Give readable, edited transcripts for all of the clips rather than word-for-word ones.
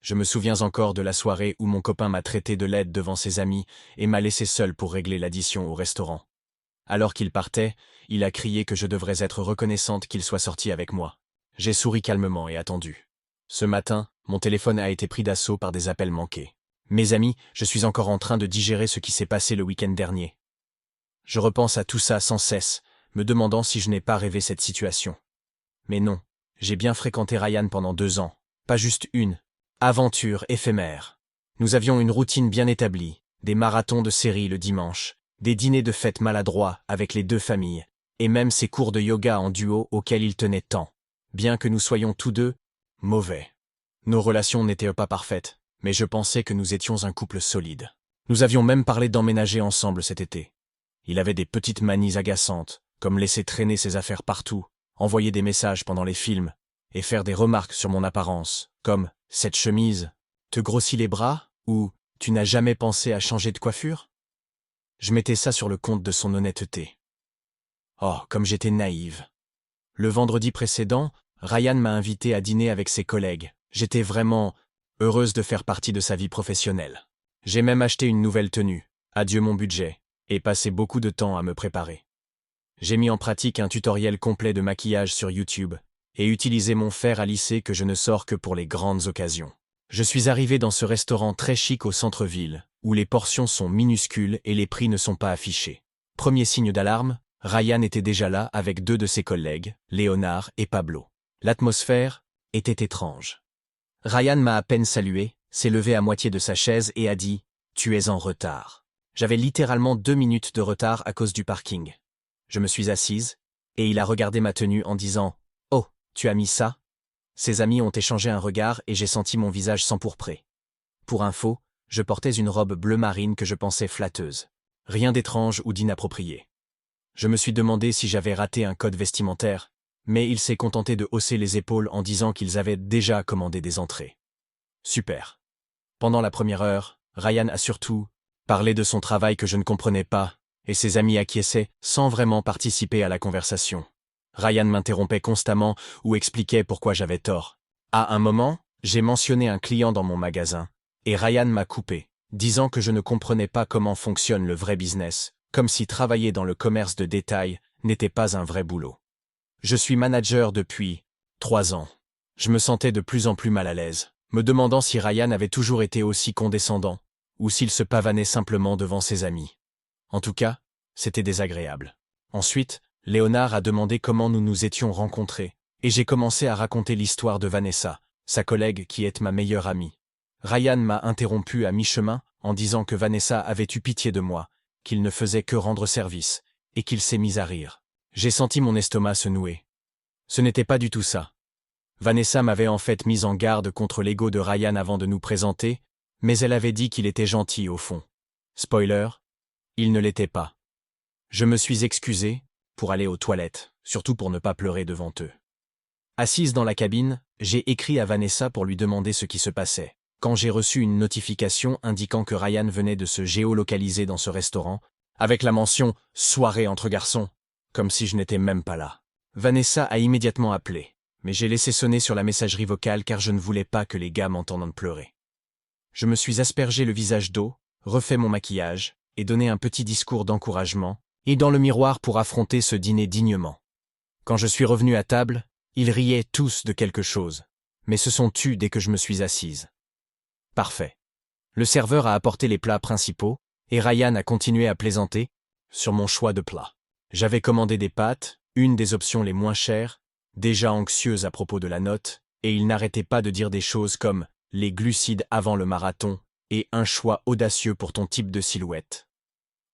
Je me souviens encore de la soirée où mon copain m'a traité de laide devant ses amis et m'a laissé seul pour régler l'addition au restaurant. Alors qu'il partait, il a crié que je devrais être reconnaissante qu'il soit sorti avec moi. J'ai souri calmement et attendu. Ce matin, mon téléphone a été pris d'assaut par des appels manqués. Mes amis, je suis encore en train de digérer ce qui s'est passé le week-end dernier. Je repense à tout ça sans cesse, me demandant si je n'ai pas rêvé cette situation. Mais non, j'ai bien fréquenté Ryan pendant 2 ans, pas juste une. Aventure éphémère. Nous avions une routine bien établie, des marathons de séries le dimanche, des dîners de fête maladroits avec les deux familles, et même ces cours de yoga en duo auxquels il tenait tant, bien que nous soyons tous deux mauvais. Nos relations n'étaient pas parfaites, mais je pensais que nous étions un couple solide. Nous avions même parlé d'emménager ensemble cet été. Il avait des petites manies agaçantes, comme laisser traîner ses affaires partout, envoyer des messages pendant les films, et faire des remarques sur mon apparence, comme « cette chemise, te grossit les bras » ou « tu n'as jamais pensé à changer de coiffure ?» Je mettais ça sur le compte de son honnêteté. Oh, comme j'étais naïve. Le vendredi précédent, Ryan m'a invité à dîner avec ses collègues. J'étais vraiment heureuse de faire partie de sa vie professionnelle. J'ai même acheté une nouvelle tenue, adieu mon budget, et passé beaucoup de temps à me préparer. J'ai mis en pratique un tutoriel complet de maquillage sur YouTube et utilisé mon fer à lisser que je ne sors que pour les grandes occasions. Je suis arrivé dans ce restaurant très chic au centre-ville, où les portions sont minuscules et les prix ne sont pas affichés. Premier signe d'alarme, Ryan était déjà là avec 2 de ses collègues, Léonard et Pablo. L'atmosphère était étrange. Ryan m'a à peine salué, s'est levé à moitié de sa chaise et a dit « Tu es en retard ». J'avais littéralement 2 minutes de retard à cause du parking. Je me suis assise, et il a regardé ma tenue en disant « Oh, tu as mis ça ?» Ses amis ont échangé un regard et j'ai senti mon visage s'empourprer. Pour info, je portais une robe bleu marine que je pensais flatteuse. Rien d'étrange ou d'inapproprié. Je me suis demandé si j'avais raté un code vestimentaire, mais il s'est contenté de hausser les épaules en disant qu'ils avaient déjà commandé des entrées. Super. Pendant la première heure, Ryan a surtout parlé de son travail que je ne comprenais pas, et ses amis acquiesçaient sans vraiment participer à la conversation. Ryan m'interrompait constamment ou expliquait pourquoi j'avais tort. À un moment, j'ai mentionné un client dans mon magasin, et Ryan m'a coupé, disant que je ne comprenais pas comment fonctionne le vrai business, comme si travailler dans le commerce de détail n'était pas un vrai boulot. Je suis manager depuis 3 ans. Je me sentais de plus en plus mal à l'aise, me demandant si Ryan avait toujours été aussi condescendant, ou s'il se pavanait simplement devant ses amis. En tout cas, c'était désagréable. Ensuite, Léonard a demandé comment nous nous étions rencontrés, et j'ai commencé à raconter l'histoire de Vanessa, sa collègue qui est ma meilleure amie. Ryan m'a interrompu à mi-chemin en disant que Vanessa avait eu pitié de moi, qu'il ne faisait que rendre service, et qu'il s'est mis à rire. J'ai senti mon estomac se nouer. Ce n'était pas du tout ça. Vanessa m'avait en fait mis en garde contre l'ego de Ryan avant de nous présenter, mais elle avait dit qu'il était gentil au fond. Spoiler, il ne l'était pas. Je me suis excusé pour aller aux toilettes, surtout pour ne pas pleurer devant eux. Assise dans la cabine, j'ai écrit à Vanessa pour lui demander ce qui se passait. Quand j'ai reçu une notification indiquant que Ryan venait de se géolocaliser dans ce restaurant, avec la mention « soirée entre garçons », comme si je n'étais même pas là. Vanessa a immédiatement appelé, mais j'ai laissé sonner sur la messagerie vocale car je ne voulais pas que les gars m'entendent pleurer. Je me suis aspergé le visage d'eau, refait mon maquillage, et donné un petit discours d'encouragement, et dans le miroir pour affronter ce dîner dignement. Quand je suis revenu à table, ils riaient tous de quelque chose, mais se sont tus dès que je me suis assise. Parfait. Le serveur a apporté les plats principaux, et Ryan a continué à plaisanter sur mon choix de plats. J'avais commandé des pâtes, une des options les moins chères, déjà anxieuse à propos de la note, et il n'arrêtait pas de dire des choses comme « les glucides avant le marathon » et « un choix audacieux pour ton type de silhouette ».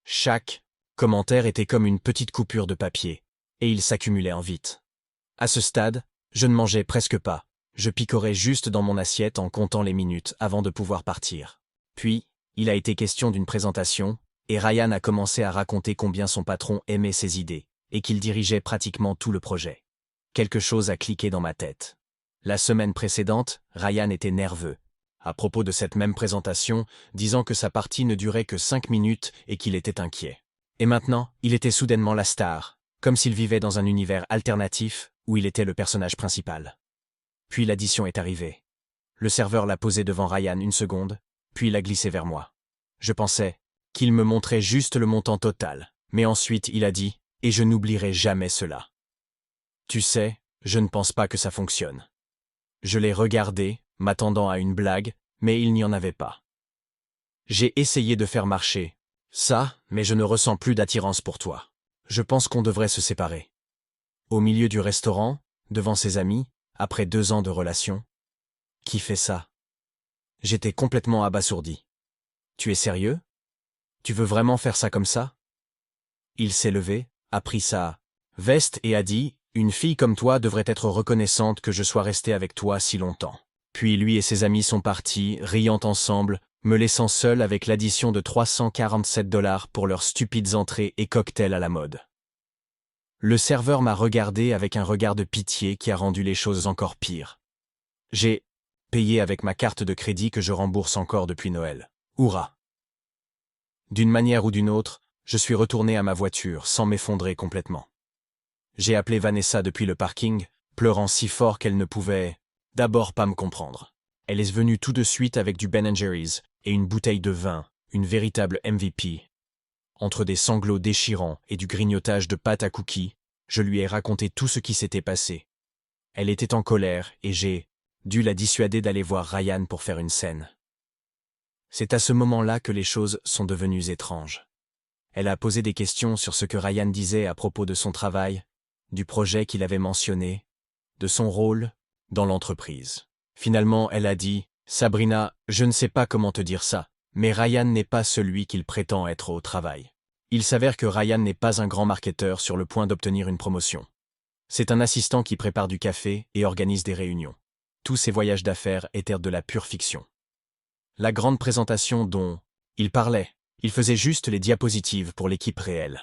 Chaque commentaire était comme une petite coupure de papier, et il s'accumulait en vite. À ce stade, je ne mangeais presque pas, je picorais juste dans mon assiette en comptant les minutes avant de pouvoir partir. Puis, il a été question d'une présentation, et Ryan a commencé à raconter combien son patron aimait ses idées, et qu'il dirigeait pratiquement tout le projet. Quelque chose a cliqué dans ma tête. La semaine précédente, Ryan était nerveux, à propos de cette même présentation, disant que sa partie ne durait que 5 minutes et qu'il était inquiet. Et maintenant, il était soudainement la star, comme s'il vivait dans un univers alternatif où il était le personnage principal. Puis l'addition est arrivée. Le serveur l'a posé devant Ryan une seconde, puis l'a glissé vers moi. Je pensais qu'il me montrait juste le montant total, mais ensuite il a dit « Et je n'oublierai jamais cela. » Tu sais, je ne pense pas que ça fonctionne. Je l'ai regardé, m'attendant à une blague, mais il n'y en avait pas. J'ai essayé de faire marcher ça, mais je ne ressens plus d'attirance pour toi. Je pense qu'on devrait se séparer. Au milieu du restaurant, devant ses amis, après 2 ans de relation. Qui fait ça? J'étais complètement abasourdi. Tu es sérieux? Tu veux vraiment faire ça comme ça? Il s'est levé, a pris sa veste et a dit « Une fille comme toi devrait être reconnaissante que je sois resté avec toi si longtemps. » Puis lui et ses amis sont partis, riant ensemble, me laissant seul avec l'addition de $347 pour leurs stupides entrées et cocktails à la mode. Le serveur m'a regardé avec un regard de pitié qui a rendu les choses encore pires. J'ai payé avec ma carte de crédit que je rembourse encore depuis Noël. Hourra! D'une manière ou d'une autre, je suis retourné à ma voiture sans m'effondrer complètement. J'ai appelé Vanessa depuis le parking, pleurant si fort qu'elle ne pouvait d'abord pas me comprendre. Elle est venue tout de suite avec du Ben & Jerry's et une bouteille de vin, une véritable MVP. Entre des sanglots déchirants et du grignotage de pâte à cookies, je lui ai raconté tout ce qui s'était passé. Elle était en colère et j'ai dû la dissuader d'aller voir Ryan pour faire une scène. C'est à ce moment-là que les choses sont devenues étranges. Elle a posé des questions sur ce que Ryan disait à propos de son travail, du projet qu'il avait mentionné, de son rôle dans l'entreprise. Finalement, elle a dit « Sabrina, je ne sais pas comment te dire ça, mais Ryan n'est pas celui qu'il prétend être au travail. Il s'avère que Ryan n'est pas un grand marketeur sur le point d'obtenir une promotion. C'est un assistant qui prépare du café et organise des réunions. Tous ses voyages d'affaires étaient de la pure fiction. La grande présentation dont il parlait, il faisait juste les diapositives pour l'équipe réelle.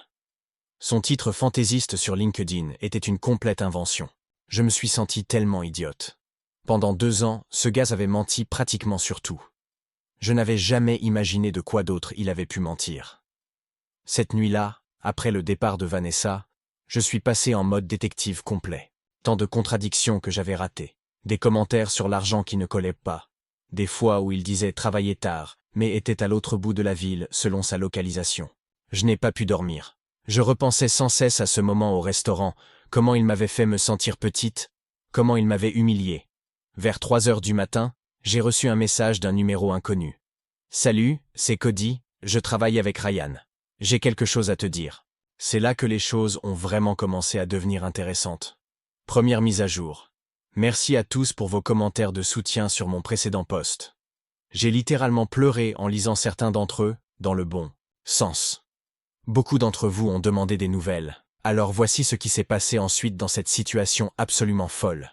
Son titre fantaisiste sur LinkedIn était une complète invention. Je me suis senti tellement idiote. Pendant 2 ans, ce gars avait menti pratiquement sur tout. Je n'avais jamais imaginé de quoi d'autre il avait pu mentir. Cette nuit-là, après le départ de Vanessa, je suis passé en mode détective complet. Tant de contradictions que j'avais ratées. Des commentaires sur l'argent qui ne collaient pas. Des fois où il disait travailler tard, mais était à l'autre bout de la ville selon sa localisation. Je n'ai pas pu dormir. Je repensais sans cesse à ce moment au restaurant, comment il m'avait fait me sentir petite, comment il m'avait humiliée. Vers 3 heures du matin, j'ai reçu un message d'un numéro inconnu. « Salut, c'est Cody, je travaille avec Ryan. J'ai quelque chose à te dire. » C'est là que les choses ont vraiment commencé à devenir intéressantes. Première mise à jour. Merci à tous pour vos commentaires de soutien sur mon précédent post. J'ai littéralement pleuré en lisant certains d'entre eux, dans le bon sens. Beaucoup d'entre vous ont demandé des nouvelles, alors voici ce qui s'est passé ensuite dans cette situation absolument folle.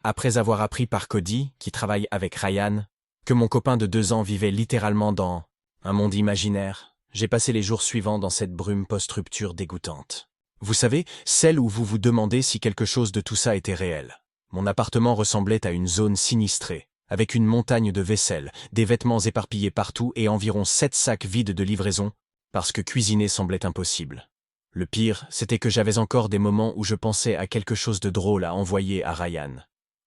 Après avoir appris par Cody, qui travaille avec Ryan, que mon copain de 2 ans vivait littéralement dans un monde imaginaire, j'ai passé les jours suivants dans cette brume post-rupture dégoûtante. Vous savez, celle où vous vous demandez si quelque chose de tout ça était réel. Mon appartement ressemblait à une zone sinistrée, avec une montagne de vaisselle, des vêtements éparpillés partout et environ 7 sacs vides de livraison, parce que cuisiner semblait impossible. Le pire, c'était que j'avais encore des moments où je pensais à quelque chose de drôle à envoyer à Ryan.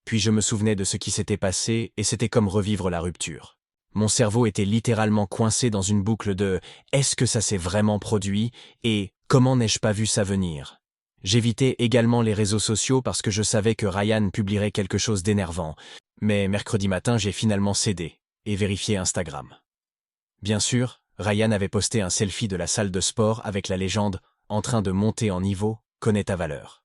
Puis je me souvenais de ce qui s'était passé et c'était comme revivre la rupture. Mon cerveau était littéralement coincé dans une boucle de « est-ce que ça s'est vraiment produit ?» et « comment n'ai-je pas vu ça venir ?» J'évitais également les réseaux sociaux parce que je savais que Ryan publierait quelque chose d'énervant, mais mercredi matin j'ai finalement cédé et vérifié Instagram. Bien sûr, Ryan avait posté un selfie de la salle de sport avec la légende « en train de monter en niveau, connais ta valeur ».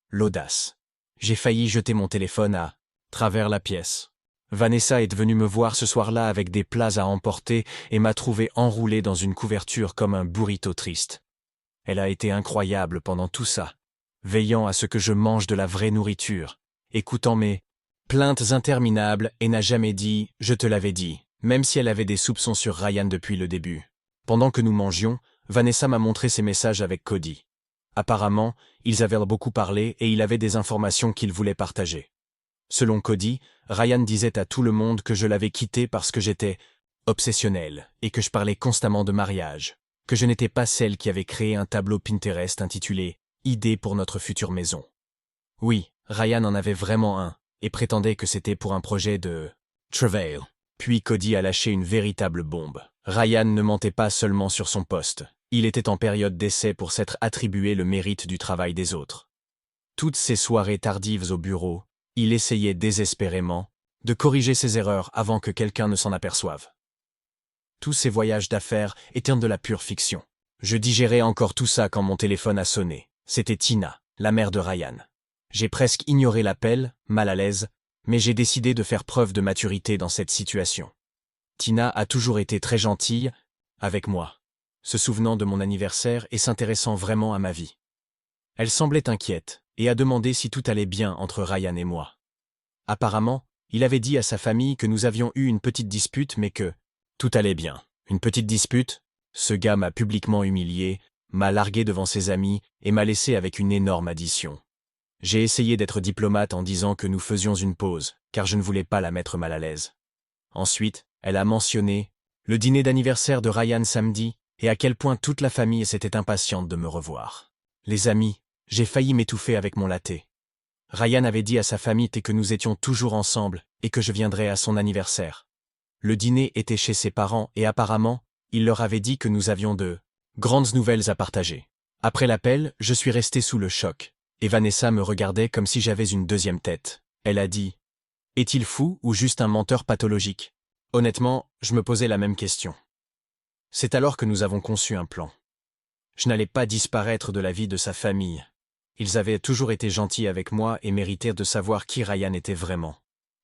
L'audace. J'ai failli jeter mon téléphone à travers la pièce. Vanessa est venue me voir ce soir-là avec des plats à emporter et m'a trouvé enroulé dans une couverture comme un burrito triste. Elle a été incroyable pendant tout ça, veillant à ce que je mange de la vraie nourriture, écoutant mes plaintes interminables et n'a jamais dit « je te l'avais dit », même si elle avait des soupçons sur Ryan depuis le début. Pendant que nous mangions, Vanessa m'a montré ses messages avec Cody. Apparemment, ils avaient beaucoup parlé et il avait des informations qu'il voulait partager. Selon Cody, Ryan disait à tout le monde que je l'avais quitté parce que j'étais obsessionnel et que je parlais constamment de mariage, que je n'étais pas celle qui avait créé un tableau Pinterest intitulé « Idées pour notre future maison ». Oui, Ryan en avait vraiment un et prétendait que c'était pour un projet de Travail. Puis Cody a lâché une véritable bombe. Ryan ne mentait pas seulement sur son poste. Il était en période d'essai pour s'être attribué le mérite du travail des autres. Toutes ces soirées tardives au bureau, il essayait désespérément de corriger ses erreurs avant que quelqu'un ne s'en aperçoive. Tous ces voyages d'affaires étaient de la pure fiction. Je digérais encore tout ça quand mon téléphone a sonné. C'était Tina, la mère de Ryan. J'ai presque ignoré l'appel, mal à l'aise, mais j'ai décidé de faire preuve de maturité dans cette situation. Tina a toujours été très gentille avec moi, se souvenant de mon anniversaire et s'intéressant vraiment à ma vie. Elle semblait inquiète et a demandé si tout allait bien entre Ryan et moi. Apparemment, il avait dit à sa famille que nous avions eu une petite dispute mais que tout allait bien. Une petite dispute? Ce gars m'a publiquement humilié, m'a largué devant ses amis et m'a laissé avec une énorme addition. J'ai essayé d'être diplomate en disant que nous faisions une pause, car je ne voulais pas la mettre mal à l'aise. Ensuite, elle a mentionné le dîner d'anniversaire de Ryan samedi et à quel point toute la famille s'était impatiente de me revoir. Les amis, j'ai failli m'étouffer avec mon latte. Ryan avait dit à sa famille que nous étions toujours ensemble et que je viendrais à son anniversaire. Le dîner était chez ses parents et apparemment, il leur avait dit que nous avions de grandes nouvelles à partager. Après l'appel, je suis resté sous le choc, et Vanessa me regardait comme si j'avais une deuxième tête. Elle a dit « Est-il fou ou juste un menteur pathologique ?» Honnêtement, je me posais la même question. C'est alors que nous avons conçu un plan. Je n'allais pas disparaître de la vie de sa famille. Ils avaient toujours été gentils avec moi et méritaient de savoir qui Ryan était vraiment.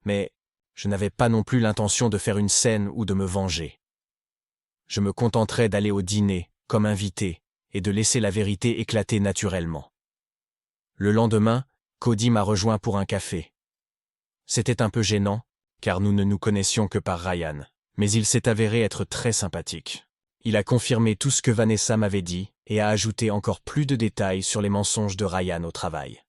Mais je n'avais pas non plus l'intention de faire une scène ou de me venger. Je me contenterais d'aller au dîner, comme invité, et de laisser la vérité éclater naturellement. Le lendemain, Cody m'a rejoint pour un café. C'était un peu gênant, car nous ne nous connaissions que par Ryan, mais il s'est avéré être très sympathique. Il a confirmé tout ce que Vanessa m'avait dit et a ajouté encore plus de détails sur les mensonges de Ryan au travail.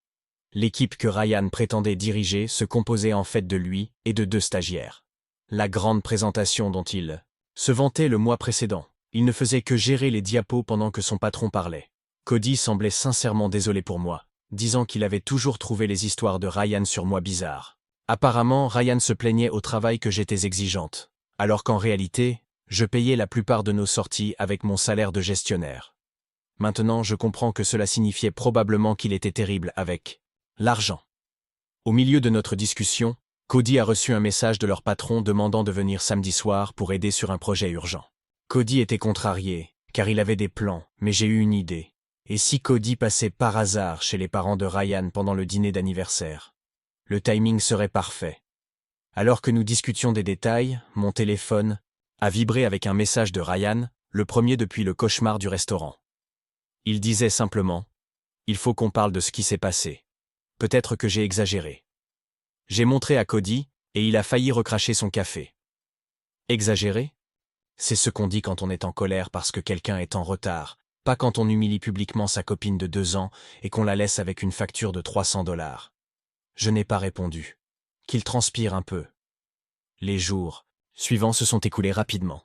L'équipe que Ryan prétendait diriger se composait en fait de lui et de 2 stagiaires. La grande présentation dont il se vantait le mois précédent, il ne faisait que gérer les diapos pendant que son patron parlait. Cody semblait sincèrement désolé pour moi, disant qu'il avait toujours trouvé les histoires de Ryan sur moi bizarres. Apparemment, Ryan se plaignait au travail que j'étais exigeante, alors qu'en réalité, je payais la plupart de nos sorties avec mon salaire de gestionnaire. Maintenant, je comprends que cela signifiait probablement qu'il était terrible avec l'argent. Au milieu de notre discussion, Cody a reçu un message de leur patron demandant de venir samedi soir pour aider sur un projet urgent. Cody était contrarié, car il avait des plans, mais j'ai eu une idée. Et si Cody passait par hasard chez les parents de Ryan pendant le dîner d'anniversaire? Le timing serait parfait. Alors que nous discutions des détails, mon téléphone a vibré avec un message de Ryan, le premier depuis le cauchemar du restaurant. Il disait simplement « Il faut qu'on parle de ce qui s'est passé. Peut-être que j'ai exagéré. » J'ai montré à Cody, et il a failli recracher son café. Exagéré? C'est ce qu'on dit quand on est en colère parce que quelqu'un est en retard, pas quand on humilie publiquement sa copine de 2 ans et qu'on la laisse avec une facture de $300. Je n'ai pas répondu. Qu'il transpire un peu. Les jours suivants se sont écoulés rapidement.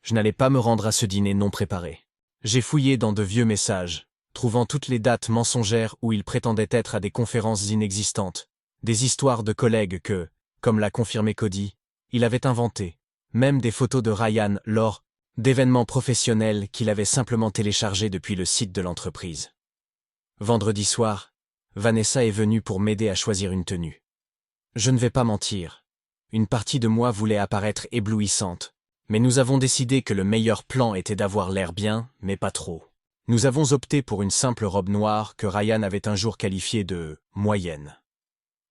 Je n'allais pas me rendre à ce dîner non préparé. J'ai fouillé dans de vieux messages, trouvant toutes les dates mensongères où il prétendait être à des conférences inexistantes, des histoires de collègues que, comme l'a confirmé Cody, il avait inventées, même des photos de Ryan lors d'événements professionnels qu'il avait simplement téléchargés depuis le site de l'entreprise. Vendredi soir, Vanessa est venue pour m'aider à choisir une tenue. Je ne vais pas mentir. Une partie de moi voulait apparaître éblouissante, mais nous avons décidé que le meilleur plan était d'avoir l'air bien, mais pas trop. Nous avons opté pour une simple robe noire que Ryan avait un jour qualifiée de « moyenne ».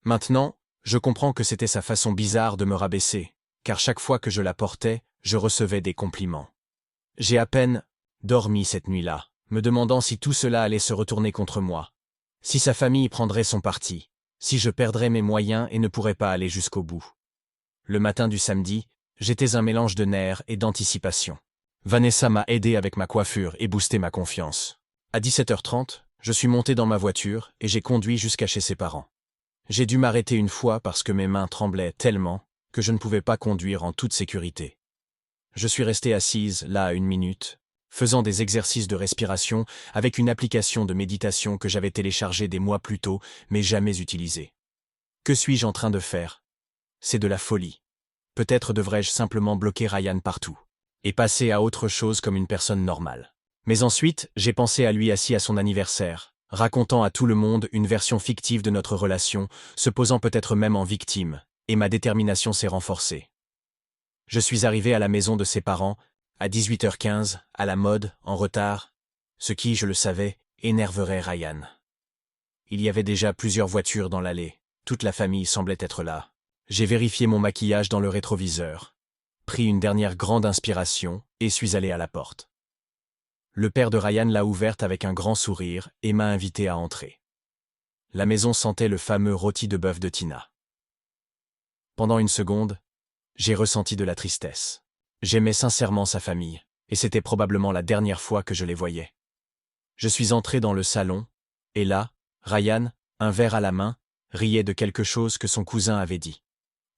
Maintenant, je comprends que c'était sa façon bizarre de me rabaisser, car chaque fois que je la portais, je recevais des compliments. J'ai à peine dormi cette nuit-là, me demandant si tout cela allait se retourner contre moi, si sa famille prendrait son parti, si je perdrais mes moyens et ne pourrais pas aller jusqu'au bout. Le matin du samedi, j'étais un mélange de nerfs et d'anticipation. Vanessa m'a aidé avec ma coiffure et boosté ma confiance. À 17h30, je suis monté dans ma voiture et j'ai conduit jusqu'à chez ses parents. J'ai dû m'arrêter une fois parce que mes mains tremblaient tellement que je ne pouvais pas conduire en toute sécurité. Je suis resté assise là 1 minute, faisant des exercices de respiration avec une application de méditation que j'avais téléchargée des mois plus tôt mais jamais utilisée. Que suis-je en train de faire? C'est de la folie. Peut-être devrais-je simplement bloquer Ryan partout et passer à autre chose comme une personne normale. Mais ensuite, j'ai pensé à lui assis à son anniversaire, racontant à tout le monde une version fictive de notre relation, se posant peut-être même en victime, et ma détermination s'est renforcée. Je suis arrivé à la maison de ses parents, à 18h15, à la mode, en retard, ce qui, je le savais, énerverait Ryan. Il y avait déjà plusieurs voitures dans l'allée, toute la famille semblait être là. J'ai vérifié mon maquillage dans le rétroviseur, pris une dernière grande inspiration et suis allé à la porte. Le père de Ryan l'a ouverte avec un grand sourire et m'a invité à entrer. La maison sentait le fameux rôti de bœuf de Tina. Pendant une seconde, j'ai ressenti de la tristesse. J'aimais sincèrement sa famille, et c'était probablement la dernière fois que je les voyais. Je suis entré dans le salon, et là, Ryan, un verre à la main, riait de quelque chose que son cousin avait dit.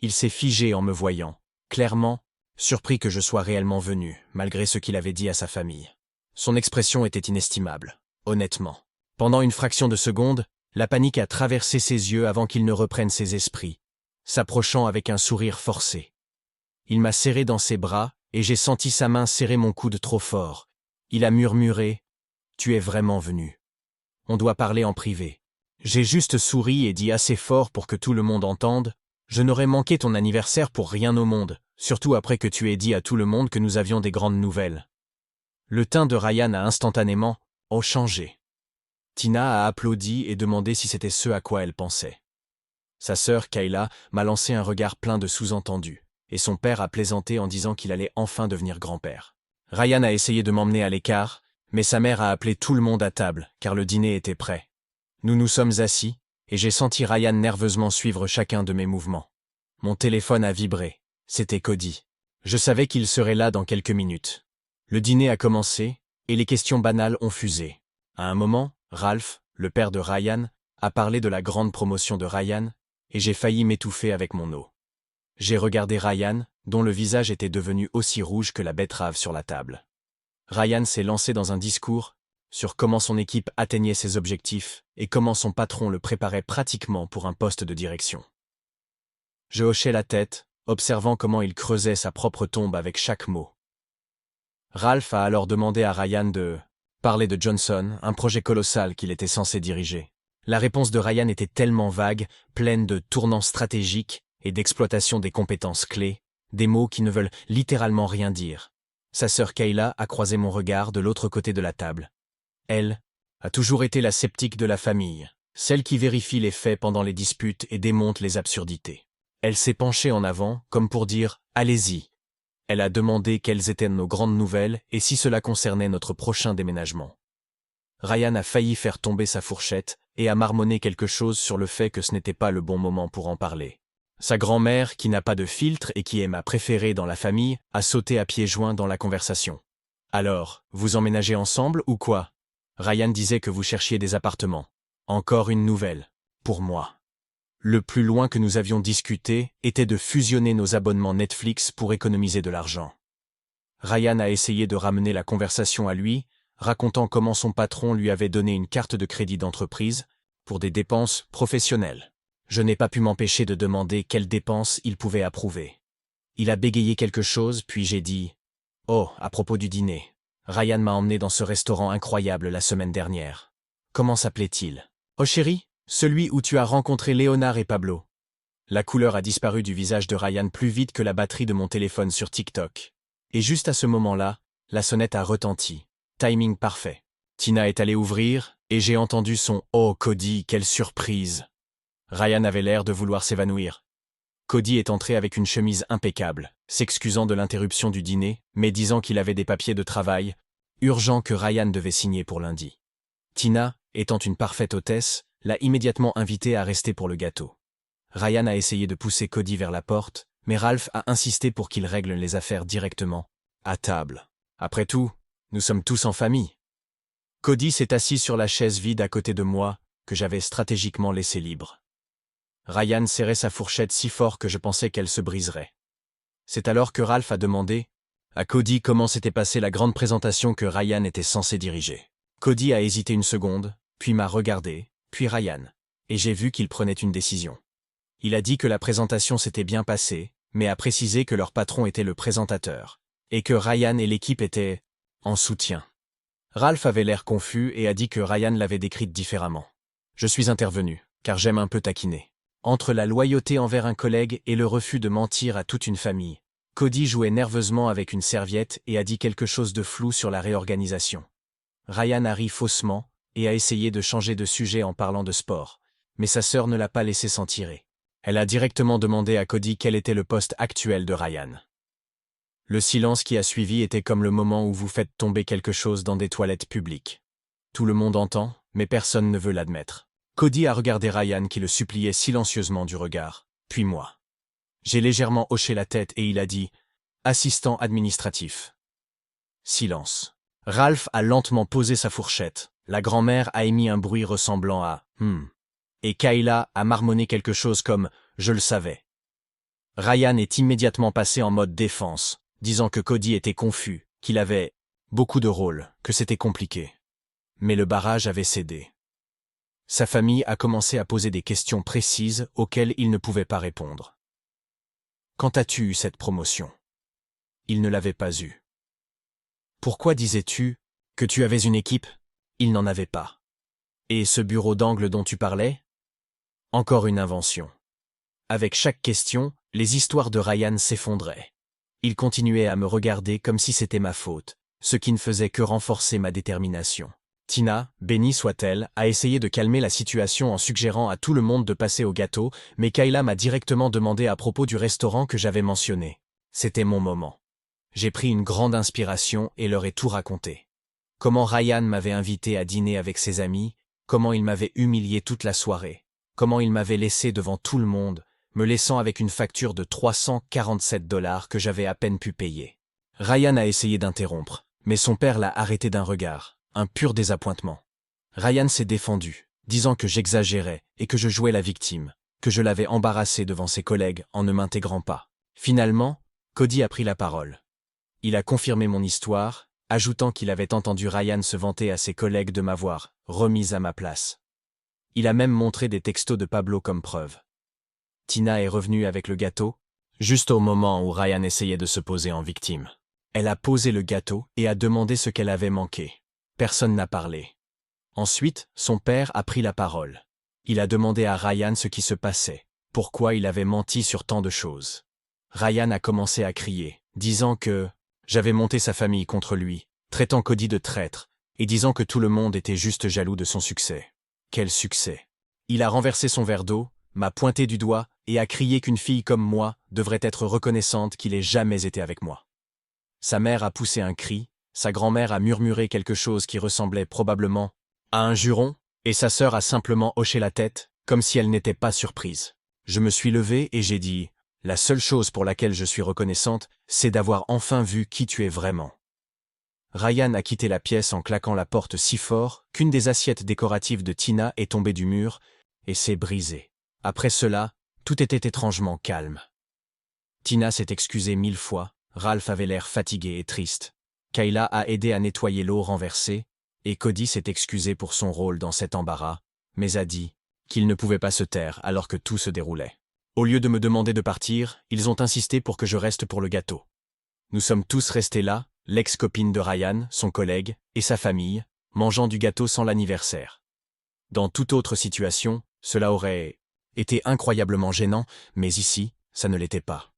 Il s'est figé en me voyant, clairement, surpris que je sois réellement venu, malgré ce qu'il avait dit à sa famille. Son expression était inestimable, honnêtement. Pendant une fraction de seconde, la panique a traversé ses yeux avant qu'il ne reprenne ses esprits, s'approchant avec un sourire forcé. Il m'a serré dans ses bras, et j'ai senti sa main serrer mon coude trop fort. Il a murmuré « Tu es vraiment venu. On doit parler en privé. » J'ai juste souri et dit assez fort pour que tout le monde entende « Je n'aurais manqué ton anniversaire pour rien au monde, surtout après que tu aies dit à tout le monde que nous avions des grandes nouvelles. » Le teint de Ryan a instantanément changé. Tina a applaudi et demandé si c'était ce à quoi elle pensait. Sa sœur, Kayla, m'a lancé un regard plein de sous-entendus, et son père a plaisanté en disant qu'il allait enfin devenir grand-père. Ryan a essayé de m'emmener à l'écart, mais sa mère a appelé tout le monde à table, car le dîner était prêt. Nous nous sommes assis, et j'ai senti Ryan nerveusement suivre chacun de mes mouvements. Mon téléphone a vibré. C'était Cody. Je savais qu'il serait là dans quelques minutes. Le dîner a commencé, et les questions banales ont fusé. À un moment, Ralph, le père de Ryan, a parlé de la grande promotion de Ryan, et j'ai failli m'étouffer avec mon eau. J'ai regardé Ryan, dont le visage était devenu aussi rouge que la betterave sur la table. Ryan s'est lancé dans un discours sur comment son équipe atteignait ses objectifs et comment son patron le préparait pratiquement pour un poste de direction. Je hochai la tête, observant comment il creusait sa propre tombe avec chaque mot. Ralph a alors demandé à Ryan de parler de Johnson, un projet colossal qu'il était censé diriger. La réponse de Ryan était tellement vague, pleine de tournants stratégiques et d'exploitation des compétences clés, des mots qui ne veulent littéralement rien dire. Sa sœur Kayla a croisé mon regard de l'autre côté de la table. Elle a toujours été la sceptique de la famille, celle qui vérifie les faits pendant les disputes et démonte les absurdités. Elle s'est penchée en avant, comme pour dire « Allez-y ». Elle a demandé quelles étaient nos grandes nouvelles et si cela concernait notre prochain déménagement. Ryan a failli faire tomber sa fourchette et a marmonné quelque chose sur le fait que ce n'était pas le bon moment pour en parler. Sa grand-mère, qui n'a pas de filtre et qui est ma préférée dans la famille, a sauté à pieds joints dans la conversation. « Alors, vous emménagez ensemble ou quoi ? Ryan disait que vous cherchiez des appartements. Encore une nouvelle. Pour moi. » Le plus loin que nous avions discuté était de fusionner nos abonnements Netflix pour économiser de l'argent. Ryan a essayé de ramener la conversation à lui, racontant comment son patron lui avait donné une carte de crédit d'entreprise pour des dépenses professionnelles. Je n'ai pas pu m'empêcher de demander quelles dépenses il pouvait approuver. Il a bégayé quelque chose, puis j'ai dit « Oh, à propos du dîner. Ryan m'a emmené dans ce restaurant incroyable la semaine dernière. Comment s'appelait-il ? Oh chérie ? Celui où tu as rencontré Léonard et Pablo. » La couleur a disparu du visage de Ryan plus vite que la batterie de mon téléphone sur TikTok. Et juste à ce moment-là, la sonnette a retenti. Timing parfait. Tina est allée ouvrir, et j'ai entendu son « Oh Cody, quelle surprise !» Ryan avait l'air de vouloir s'évanouir. Cody est entré avec une chemise impeccable, s'excusant de l'interruption du dîner, mais disant qu'il avait des papiers de travail urgents que Ryan devait signer pour lundi. Tina, étant une parfaite hôtesse, l'a immédiatement invité à rester pour le gâteau. Ryan a essayé de pousser Cody vers la porte, mais Ralph a insisté pour qu'il règle les affaires directement, à table. Après tout, nous sommes tous en famille. Cody s'est assis sur la chaise vide à côté de moi, que j'avais stratégiquement laissée libre. Ryan serrait sa fourchette si fort que je pensais qu'elle se briserait. C'est alors que Ralph a demandé à Cody comment s'était passée la grande présentation que Ryan était censé diriger. Cody a hésité une seconde, puis m'a regardé, puis Ryan, et j'ai vu qu'il prenait une décision. Il a dit que la présentation s'était bien passée, mais a précisé que leur patron était le présentateur, et que Ryan et l'équipe étaient en soutien. Ralph avait l'air confus et a dit que Ryan l'avait décrite différemment. Je suis intervenu, car j'aime un peu taquiner. Entre la loyauté envers un collègue et le refus de mentir à toute une famille, Cody jouait nerveusement avec une serviette et a dit quelque chose de flou sur la réorganisation. Ryan a ri faussement et a essayé de changer de sujet en parlant de sport, mais sa sœur ne l'a pas laissé s'en tirer. Elle a directement demandé à Cody quel était le poste actuel de Ryan. Le silence qui a suivi était comme le moment où vous faites tomber quelque chose dans des toilettes publiques. Tout le monde entend, mais personne ne veut l'admettre. Cody a regardé Ryan qui le suppliait silencieusement du regard, puis moi. J'ai légèrement hoché la tête et il a dit « Assistant administratif ». Silence. Ralph a lentement posé sa fourchette. La grand-mère a émis un bruit ressemblant à « Et Kayla a marmonné quelque chose comme « Je le savais ». Ryan est immédiatement passé en mode défense, disant que Cody était confus, qu'il avait beaucoup de rôles, que c'était compliqué. Mais le barrage avait cédé. Sa famille a commencé à poser des questions précises auxquelles il ne pouvait pas répondre. Quand as-tu eu cette promotion? Il ne l'avait pas eue. Pourquoi disais-tu que tu avais une équipe? Il n'en avait pas. Et ce bureau d'angle dont tu parlais? Encore une invention. Avec chaque question, les histoires de Ryan s'effondraient. Il continuait à me regarder comme si c'était ma faute, ce qui ne faisait que renforcer ma détermination. Tina, bénie soit-elle, a essayé de calmer la situation en suggérant à tout le monde de passer au gâteau, mais Kayla m'a directement demandé à propos du restaurant que j'avais mentionné. C'était mon moment. J'ai pris une grande inspiration et leur ai tout raconté. Comment Ryan m'avait invité à dîner avec ses amis, comment il m'avait humilié toute la soirée, comment il m'avait laissé devant tout le monde, me laissant avec une facture de 347 $ que j'avais à peine pu payer. Ryan a essayé d'interrompre, mais son père l'a arrêté d'un regard. Un pur désappointement. Ryan s'est défendu, disant que j'exagérais et que je jouais la victime, que je l'avais embarrassé devant ses collègues en ne m'intégrant pas. Finalement, Cody a pris la parole. Il a confirmé mon histoire, ajoutant qu'il avait entendu Ryan se vanter à ses collègues de m'avoir remise à ma place. Il a même montré des textos de Pablo comme preuve. Tina est revenue avec le gâteau, juste au moment où Ryan essayait de se poser en victime. Elle a posé le gâteau et a demandé ce qu'elle avait manqué. Personne n'a parlé. Ensuite, son père a pris la parole. Il a demandé à Ryan ce qui se passait, pourquoi il avait menti sur tant de choses. Ryan a commencé à crier, disant que j'avais monté sa famille contre lui, traitant Cody de traître, et disant que tout le monde était juste jaloux de son succès. Quel succès! Il a renversé son verre d'eau, m'a pointé du doigt et a crié qu'une fille comme moi devrait être reconnaissante qu'il ait jamais été avec moi. Sa mère a poussé un cri. Sa grand-mère a murmuré quelque chose qui ressemblait probablement à un juron, et sa sœur a simplement hoché la tête, comme si elle n'était pas surprise. Je me suis levé et j'ai dit « La seule chose pour laquelle je suis reconnaissante, c'est d'avoir enfin vu qui tu es vraiment. » Ryan a quitté la pièce en claquant la porte si fort qu'une des assiettes décoratives de Tina est tombée du mur et s'est brisée. Après cela, tout était étrangement calme. Tina s'est excusée 1000 fois, Ralph avait l'air fatigué et triste. Kayla a aidé à nettoyer l'eau renversée, et Cody s'est excusé pour son rôle dans cet embarras, mais a dit qu'il ne pouvait pas se taire alors que tout se déroulait. Au lieu de me demander de partir, ils ont insisté pour que je reste pour le gâteau. Nous sommes tous restés là, l'ex-copine de Ryan, son collègue, et sa famille, mangeant du gâteau sans l'anniversaire. Dans toute autre situation, cela aurait été incroyablement gênant, mais ici, ça ne l'était pas.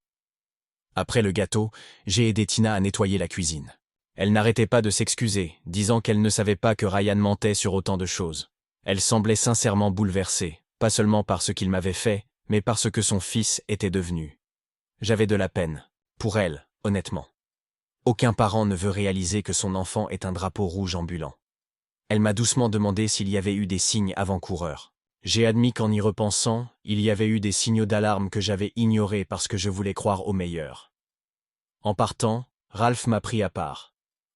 Après le gâteau, j'ai aidé Tina à nettoyer la cuisine. Elle n'arrêtait pas de s'excuser, disant qu'elle ne savait pas que Ryan mentait sur autant de choses. Elle semblait sincèrement bouleversée, pas seulement par ce qu'il m'avait fait, mais par ce que son fils était devenu. J'avais de la peine, pour elle, honnêtement. Aucun parent ne veut réaliser que son enfant est un drapeau rouge ambulant. Elle m'a doucement demandé s'il y avait eu des signes avant-coureurs. J'ai admis qu'en y repensant, il y avait eu des signaux d'alarme que j'avais ignorés parce que je voulais croire au meilleur. En partant, Ralph m'a pris à part.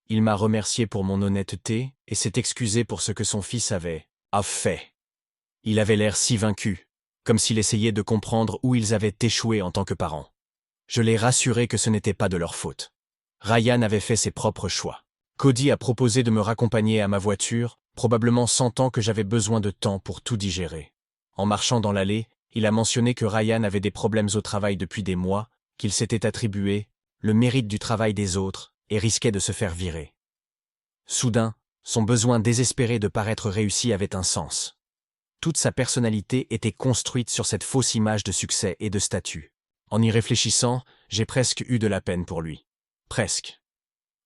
Il m'a remercié pour mon honnêteté et s'est excusé pour ce que son fils avait fait. Il avait l'air si vaincu, comme s'il essayait de comprendre où ils avaient échoué en tant que parents. Je l'ai rassuré que ce n'était pas de leur faute. Ryan avait fait ses propres choix. Cody a proposé de me raccompagner à ma voiture, probablement sentant que j'avais besoin de temps pour tout digérer. En marchant dans l'allée, il a mentionné que Ryan avait des problèmes au travail depuis des mois qu'il s'était attribué le mérite du travail des autres et risquait de se faire virer. Soudain, son besoin désespéré de paraître réussi avait un sens. Toute sa personnalité était construite sur cette fausse image de succès et de statut. En y réfléchissant, j'ai presque eu de la peine pour lui. Presque.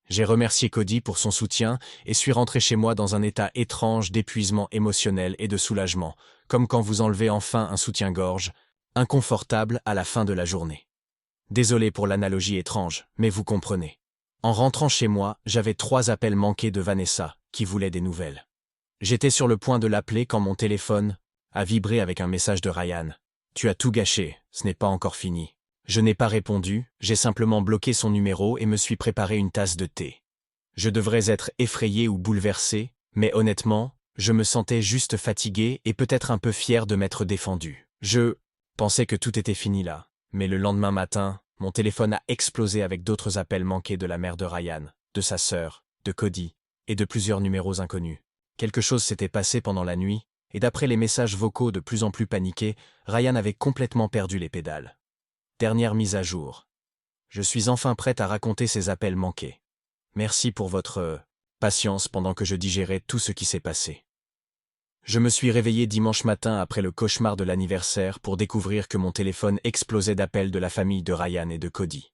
J'ai remercié Cody pour son soutien et suis rentré chez moi dans un état étrange d'épuisement émotionnel et de soulagement, comme quand vous enlevez enfin un soutien-gorge, inconfortable à la fin de la journée. Désolé pour l'analogie étrange, mais vous comprenez. En rentrant chez moi, j'avais 3 appels manqués de Vanessa, qui voulait des nouvelles. J'étais sur le point de l'appeler quand mon téléphone a vibré avec un message de Ryan. « Tu as tout gâché, ce n'est pas encore fini. » Je n'ai pas répondu, j'ai simplement bloqué son numéro et me suis préparé une tasse de thé. Je devrais être effrayé ou bouleversé, mais honnêtement, je me sentais juste fatigué et peut-être un peu fier de m'être défendu. Je pensais que tout était fini là, mais le lendemain matin, mon téléphone a explosé avec d'autres appels manqués de la mère de Ryan, de sa sœur, de Cody, et de plusieurs numéros inconnus. Quelque chose s'était passé pendant la nuit, et d'après les messages vocaux de plus en plus paniqués, Ryan avait complètement perdu les pédales. Dernière mise à jour. Je suis enfin prête à raconter ces appels manqués. Merci pour votre patience pendant que je digérais tout ce qui s'est passé. Je me suis réveillé dimanche matin après le cauchemar de l'anniversaire pour découvrir que mon téléphone explosait d'appels de la famille de Ryan et de Cody.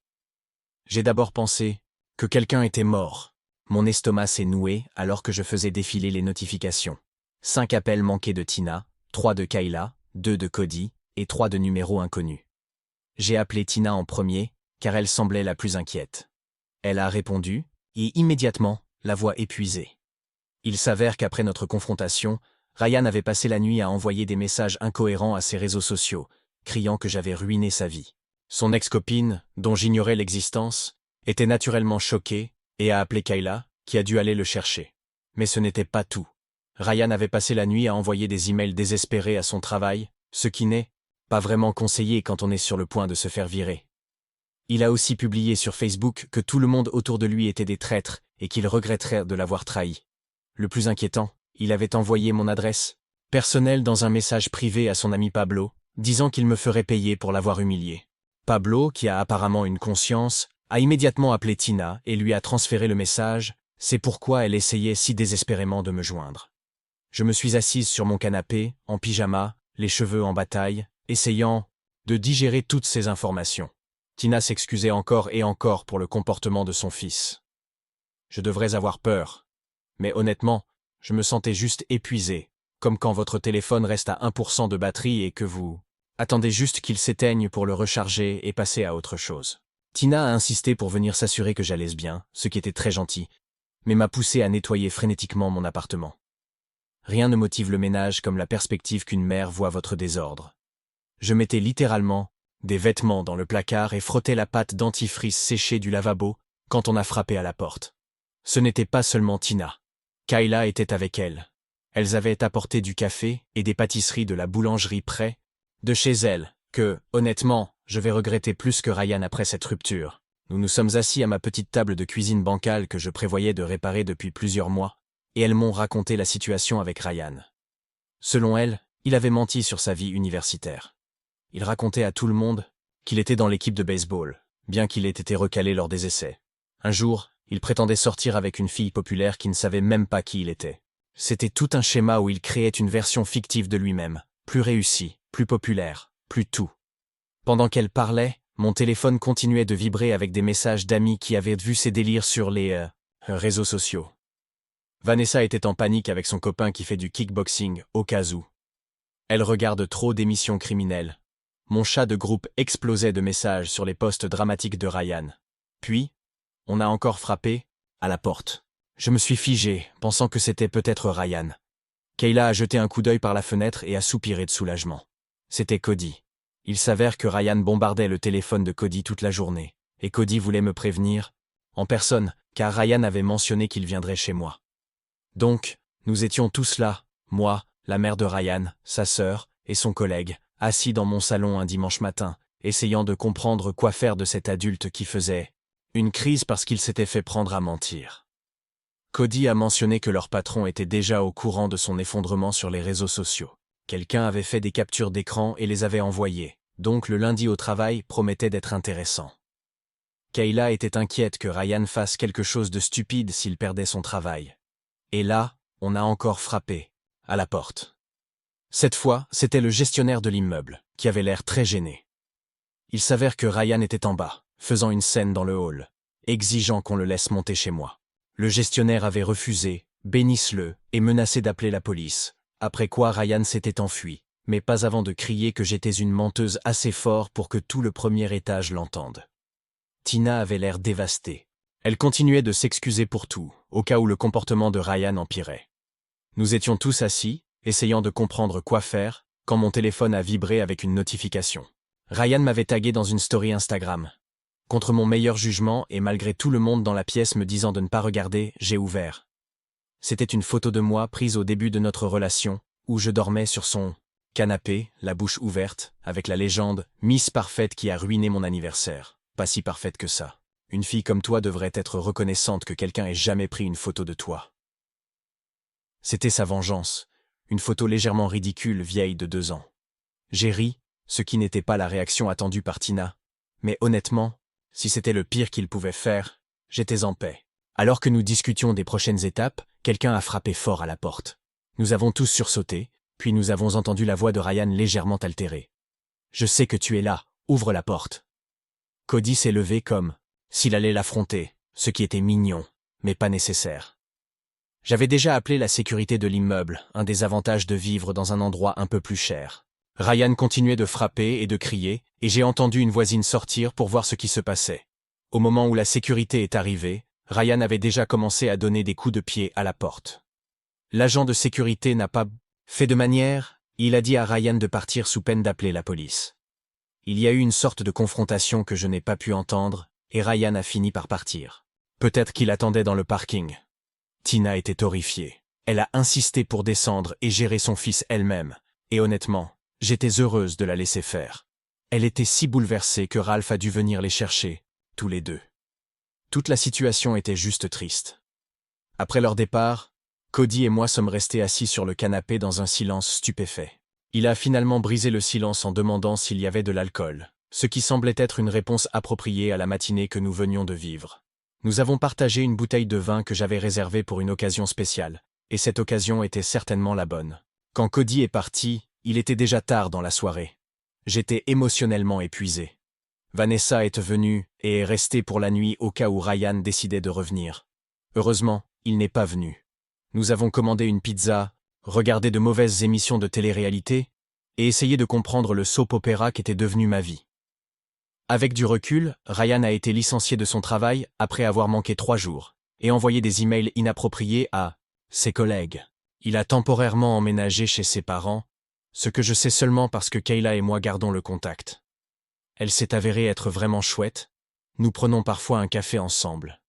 J'ai d'abord pensé que quelqu'un était mort. Mon estomac s'est noué alors que je faisais défiler les notifications. 5 appels manqués de Tina, 3 de Kayla, 2 de Cody et 3 de numéros inconnus. J'ai appelé Tina en premier, car elle semblait la plus inquiète. Elle a répondu, et immédiatement, la voix épuisée. Il s'avère qu'après notre confrontation, Ryan avait passé la nuit à envoyer des messages incohérents à ses réseaux sociaux, criant que j'avais ruiné sa vie. Son ex-copine, dont j'ignorais l'existence, était naturellement choquée et a appelé Kayla, qui a dû aller le chercher. Mais ce n'était pas tout. Ryan avait passé la nuit à envoyer des emails désespérés à son travail, ce qui n'est pas vraiment conseillé quand on est sur le point de se faire virer. Il a aussi publié sur Facebook que tout le monde autour de lui était des traîtres et qu'il regretterait de l'avoir trahi. Le plus inquiétant, il avait envoyé mon adresse personnelle dans un message privé à son ami Pablo, disant qu'il me ferait payer pour l'avoir humilié. Pablo, qui a apparemment une conscience, a immédiatement appelé Tina et lui a transféré le message, c'est pourquoi elle essayait si désespérément de me joindre. Je me suis assise sur mon canapé, en pyjama, les cheveux en bataille, essayant de digérer toutes ces informations. Tina s'excusait encore et encore pour le comportement de son fils. Je devrais avoir peur. Mais honnêtement, je me sentais juste épuisé, comme quand votre téléphone reste à 1% de batterie et que vous attendez juste qu'il s'éteigne pour le recharger et passer à autre chose. Tina a insisté pour venir s'assurer que j'allais bien, ce qui était très gentil, mais m'a poussé à nettoyer frénétiquement mon appartement. Rien ne motive le ménage comme la perspective qu'une mère voit votre désordre. Je mettais littéralement des vêtements dans le placard et frottais la pâte dentifrice séchée du lavabo quand on a frappé à la porte. Ce n'était pas seulement Tina. Kayla était avec elle. Elles avaient apporté du café et des pâtisseries de la boulangerie près de chez elles, que, honnêtement, je vais regretter plus que Ryan après cette rupture. Nous nous sommes assis à ma petite table de cuisine bancale que je prévoyais de réparer depuis plusieurs mois, et elles m'ont raconté la situation avec Ryan. Selon elles, il avait menti sur sa vie universitaire. Il racontait à tout le monde qu'il était dans l'équipe de baseball, bien qu'il ait été recalé lors des essais. Un jour, il prétendait sortir avec une fille populaire qui ne savait même pas qui il était. C'était tout un schéma où il créait une version fictive de lui-même, plus réussie, plus populaire, plus tout. Pendant qu'elle parlait, mon téléphone continuait de vibrer avec des messages d'amis qui avaient vu ses délires sur les réseaux sociaux. Vanessa était en panique avec son copain qui fait du kickboxing, au cas où. Elle regarde trop d'émissions criminelles. Mon chat de groupe explosait de messages sur les posts dramatiques de Ryan. Puis, on a encore frappé à la porte. Je me suis figé, pensant que c'était peut-être Ryan. Kayla a jeté un coup d'œil par la fenêtre et a soupiré de soulagement. C'était Cody. Il s'avère que Ryan bombardait le téléphone de Cody toute la journée, et Cody voulait me prévenir, en personne, car Ryan avait mentionné qu'il viendrait chez moi. Donc, nous étions tous là, moi, la mère de Ryan, sa sœur, et son collègue, assis dans mon salon un dimanche matin, essayant de comprendre quoi faire de cet adulte qui faisait une crise parce qu'il s'était fait prendre à mentir. Cody a mentionné que leur patron était déjà au courant de son effondrement sur les réseaux sociaux. Quelqu'un avait fait des captures d'écran et les avait envoyées, Donc le lundi au travail promettait d'être intéressant. Kayla était inquiète que Ryan fasse quelque chose de stupide s'il perdait son travail. Et là, on a encore frappé, à la porte. Cette fois, c'était le gestionnaire de l'immeuble, qui avait l'air très gêné. Il s'avère que Ryan était en bas, faisant une scène dans le hall, exigeant qu'on le laisse monter chez moi. Le gestionnaire avait refusé, bénisse-le, et menacé d'appeler la police, après quoi Ryan s'était enfui, mais pas avant de crier que j'étais une menteuse assez fort pour que tout le premier étage l'entende. Tina avait l'air dévastée. Elle continuait de s'excuser pour tout, au cas où le comportement de Ryan empirait. Nous étions tous assis, essayant de comprendre quoi faire, quand mon téléphone a vibré avec une notification. Ryan m'avait tagué dans une story Instagram. Contre mon meilleur jugement et malgré tout le monde dans la pièce me disant de ne pas regarder, j'ai ouvert. C'était une photo de moi prise au début de notre relation, où je dormais sur son canapé, la bouche ouverte, avec la légende « Miss Parfaite qui a ruiné mon anniversaire ». Pas si parfaite que ça. Une fille comme toi devrait être reconnaissante que quelqu'un ait jamais pris une photo de toi. C'était sa vengeance, une photo légèrement ridicule vieille de 2 ans. J'ai ri, ce qui n'était pas la réaction attendue par Tina. Mais honnêtement, si c'était le pire qu'il pouvait faire, j'étais en paix. Alors que nous discutions des prochaines étapes, quelqu'un a frappé fort à la porte. Nous avons tous sursauté, puis nous avons entendu la voix de Ryan légèrement altérée. « Je sais que tu es là, ouvre la porte. » Cody s'est levé comme s'il allait l'affronter, ce qui était mignon, mais pas nécessaire. J'avais déjà appelé la sécurité de l'immeuble, un des avantages de vivre dans un endroit un peu plus cher. Ryan continuait de frapper et de crier, et j'ai entendu une voisine sortir pour voir ce qui se passait. Au moment où la sécurité est arrivée, Ryan avait déjà commencé à donner des coups de pied à la porte. L'agent de sécurité n'a pas fait de manière, il a dit à Ryan de partir sous peine d'appeler la police. Il y a eu une sorte de confrontation que je n'ai pas pu entendre, et Ryan a fini par partir. Peut-être qu'il attendait dans le parking. Tina était horrifiée. Elle a insisté pour descendre et gérer son fils elle-même, et honnêtement, j'étais heureuse de la laisser faire. Elle était si bouleversée que Ralph a dû venir les chercher, tous les deux. Toute la situation était juste triste. Après leur départ, Cody et moi sommes restés assis sur le canapé dans un silence stupéfait. Il a finalement brisé le silence en demandant s'il y avait de l'alcool, ce qui semblait être une réponse appropriée à la matinée que nous venions de vivre. Nous avons partagé une bouteille de vin que j'avais réservée pour une occasion spéciale, et cette occasion était certainement la bonne. Quand Cody est parti, il était déjà tard dans la soirée. J'étais émotionnellement épuisé. Vanessa est venue et est restée pour la nuit au cas où Ryan décidait de revenir. Heureusement, il n'est pas venu. Nous avons commandé une pizza, regardé de mauvaises émissions de télé-réalité et essayé de comprendre le soap-opéra qu'était devenu ma vie. Avec du recul, Ryan a été licencié de son travail après avoir manqué 3 jours et envoyé des emails inappropriés à ses collègues. Il a temporairement emménagé chez ses parents, ce que je sais seulement parce que Kayla et moi gardons le contact. Elle s'est avérée être vraiment chouette. Nous prenons parfois un café ensemble.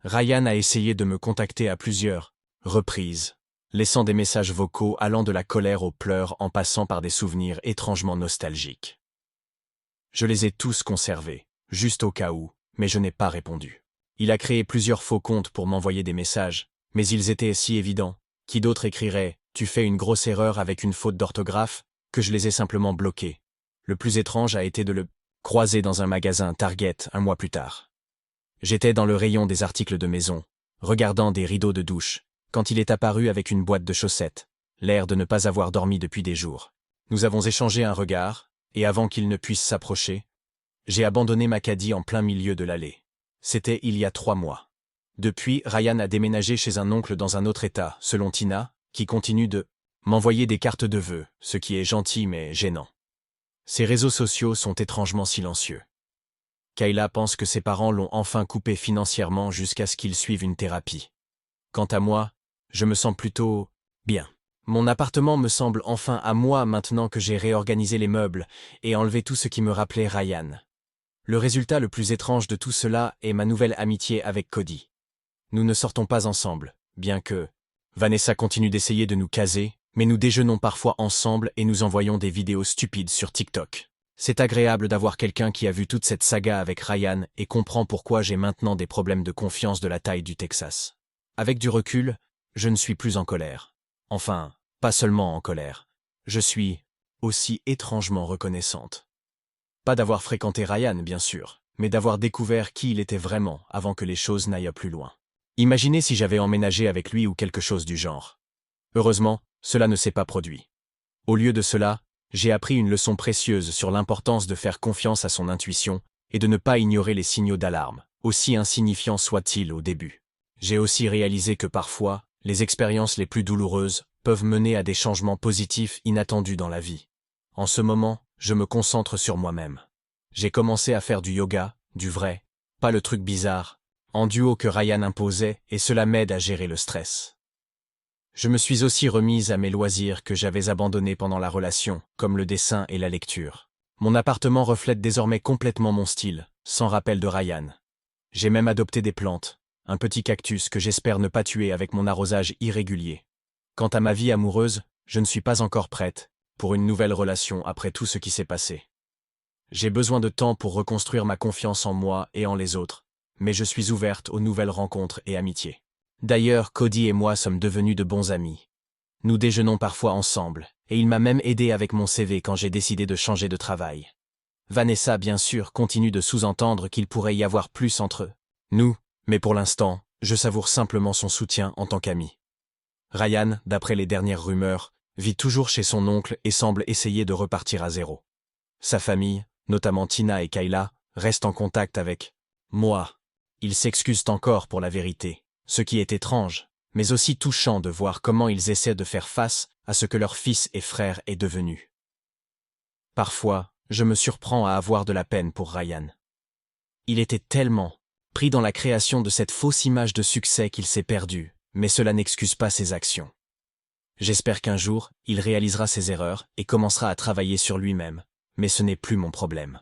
Ryan a essayé de me contacter à plusieurs reprises, laissant des messages vocaux allant de la colère aux pleurs en passant par des souvenirs étrangement nostalgiques. Je les ai tous conservés, juste au cas où, mais je n'ai pas répondu. Il a créé plusieurs faux comptes pour m'envoyer des messages, mais ils étaient si évidents. Qui d'autre écrirait « Tu fais une grosse erreur avec une faute d'orthographe » que je les ai simplement bloqués. Le plus étrange a été de le croiser dans un magasin Target un mois plus tard. J'étais dans le rayon des articles de maison, regardant des rideaux de douche, quand il est apparu avec une boîte de chaussettes, l'air de ne pas avoir dormi depuis des jours. Nous avons échangé un regard, et avant qu'il ne puisse s'approcher, j'ai abandonné ma caddie en plein milieu de l'allée. C'était il y a 3 mois. Depuis, Ryan a déménagé chez un oncle dans un autre état, selon Tina, qui continue de m'envoyer des cartes de vœux, ce qui est gentil mais gênant. Ses réseaux sociaux sont étrangement silencieux. Kayla pense que ses parents l'ont enfin coupé financièrement jusqu'à ce qu'ils suivent une thérapie. Quant à moi, je me sens plutôt bien. Mon appartement me semble enfin à moi maintenant que j'ai réorganisé les meubles et enlevé tout ce qui me rappelait Ryan. Le résultat le plus étrange de tout cela est ma nouvelle amitié avec Cody. Nous ne sortons pas ensemble, bien que Vanessa continue d'essayer de nous caser, mais nous déjeunons parfois ensemble et nous envoyons des vidéos stupides sur TikTok. C'est agréable d'avoir quelqu'un qui a vu toute cette saga avec Ryan et comprend pourquoi j'ai maintenant des problèmes de confiance de la taille du Texas. Avec du recul, je ne suis plus en colère. Enfin, pas seulement en colère. Je suis aussi étrangement reconnaissante. Pas d'avoir fréquenté Ryan, bien sûr, mais d'avoir découvert qui il était vraiment avant que les choses n'aillent plus loin. Imaginez si j'avais emménagé avec lui ou quelque chose du genre. Heureusement, cela ne s'est pas produit. Au lieu de cela, j'ai appris une leçon précieuse sur l'importance de faire confiance à son intuition et de ne pas ignorer les signaux d'alarme, aussi insignifiants soient-ils au début. J'ai aussi réalisé que parfois, les expériences les plus douloureuses peuvent mener à des changements positifs inattendus dans la vie. En ce moment, je me concentre sur moi-même. J'ai commencé à faire du yoga, du vrai, pas le truc bizarre, en duo que Ryan imposait, et cela m'aide à gérer le stress. Je me suis aussi remise à mes loisirs que j'avais abandonnés pendant la relation, comme le dessin et la lecture. Mon appartement reflète désormais complètement mon style, sans rappel de Ryan. J'ai même adopté des plantes, un petit cactus que j'espère ne pas tuer avec mon arrosage irrégulier. Quant à ma vie amoureuse, je ne suis pas encore prête pour une nouvelle relation après tout ce qui s'est passé. J'ai besoin de temps pour reconstruire ma confiance en moi et en les autres, mais je suis ouverte aux nouvelles rencontres et amitiés. D'ailleurs, Cody et moi sommes devenus de bons amis. Nous déjeunons parfois ensemble, et il m'a même aidé avec mon CV quand j'ai décidé de changer de travail. Vanessa, bien sûr, continue de sous-entendre qu'il pourrait y avoir plus entre nous, mais pour l'instant, je savoure simplement son soutien en tant qu'ami. Ryan, d'après les dernières rumeurs, vit toujours chez son oncle et semble essayer de repartir à zéro. Sa famille, notamment Tina et Kayla, reste en contact avec moi. Ils s'excusent encore pour la vérité, ce qui est étrange, mais aussi touchant de voir comment ils essaient de faire face à ce que leur fils et frère est devenu. Parfois, je me surprends à avoir de la peine pour Ryan. Il était tellement pris dans la création de cette fausse image de succès qu'il s'est perdu, mais cela n'excuse pas ses actions. J'espère qu'un jour, il réalisera ses erreurs et commencera à travailler sur lui-même, mais ce n'est plus mon problème.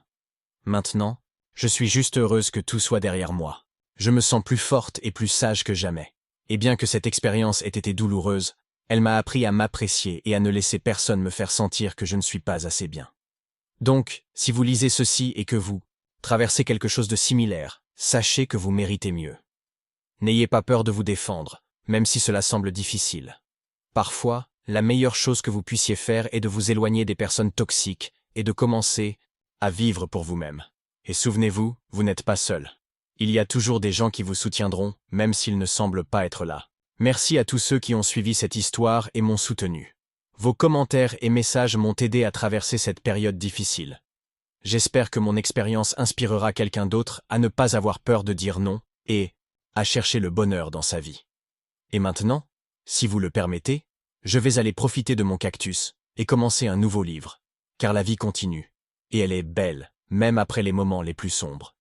Maintenant, je suis juste heureuse que tout soit derrière moi. Je me sens plus forte et plus sage que jamais. Et bien que cette expérience ait été douloureuse, elle m'a appris à m'apprécier et à ne laisser personne me faire sentir que je ne suis pas assez bien. Donc, si vous lisez ceci et que vous traversez quelque chose de similaire, sachez que vous méritez mieux. N'ayez pas peur de vous défendre, même si cela semble difficile. Parfois, la meilleure chose que vous puissiez faire est de vous éloigner des personnes toxiques et de commencer à vivre pour vous-même. Et souvenez-vous, vous n'êtes pas seul. Il y a toujours des gens qui vous soutiendront, même s'ils ne semblent pas être là. Merci à tous ceux qui ont suivi cette histoire et m'ont soutenu. Vos commentaires et messages m'ont aidé à traverser cette période difficile. J'espère que mon expérience inspirera quelqu'un d'autre à ne pas avoir peur de dire non et à chercher le bonheur dans sa vie. Et maintenant, si vous le permettez, je vais aller profiter de mon cactus et commencer un nouveau livre, car la vie continue, et elle est belle, même après les moments les plus sombres.